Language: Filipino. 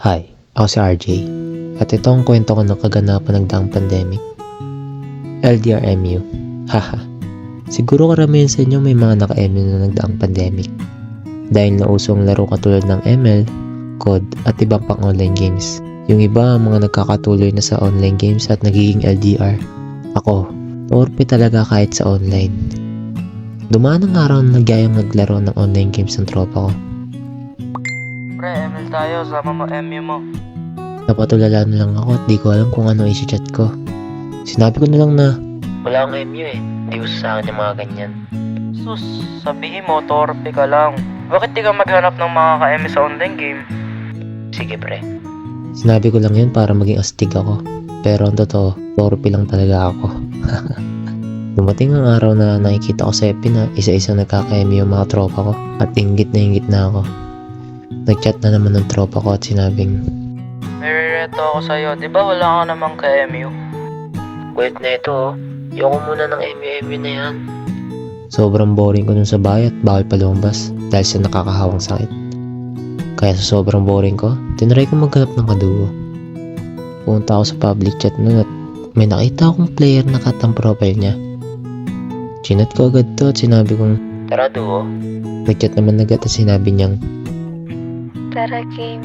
Hi, ako si RJ. At ito ang kwento ko ng kaganapan ng daang pandemic. LDRMU. Haha. Siguro karamihan sa inyo may mga naka-MU na nagdaang pandemic. Dahil nauso ang laro katulad ng ML, COD at ibang pang online games. Yung iba ang mga nagkakatuloy na sa online games at nagiging LDR. Ako, torpe talaga kahit sa online. Dumaan ang araw na nagyayang naglaro ng online games ng tropa ko. Pre, ML tayo, sama mo MU mo. Napatulala na lang ako at di ko alam kung ano isi-chat ko. Sinabi ko na lang na wala akong MU eh. Di uso sa akin yung mga ganyan. Sus, sabihin mo, torpe ka lang. Bakit di ka maghanap ng mga ka-MU sa online game? Sige pre. Sinabi ko lang yun para maging astig ako. Pero ang totoo, torpe lang talaga ako. Dumating ang araw na nakikita ko sa FB na isa-isa nagkaka-MU yung mga tropa ko. At inggit na ako. Nag-chat na naman ng tropa ko at sinabing, May rereto ako sa'yo, di ba wala ka namang ka-MU? wait na ito oh. Yoko muna ng MU na yan. Sobrang boring ko nun sa bahay at bawal pa lumabas dahil sa nakakahawang sakit. Kaya sa sobrang boring ko, tinry ko maghanap ng kadugo. Pumunta ako sa public chat nun at may nakita akong player na cut ang profile niya. Chinat ko agad to at sinabi kong, tara duo. Nag-chat naman agad at sinabi niyang, Tara game.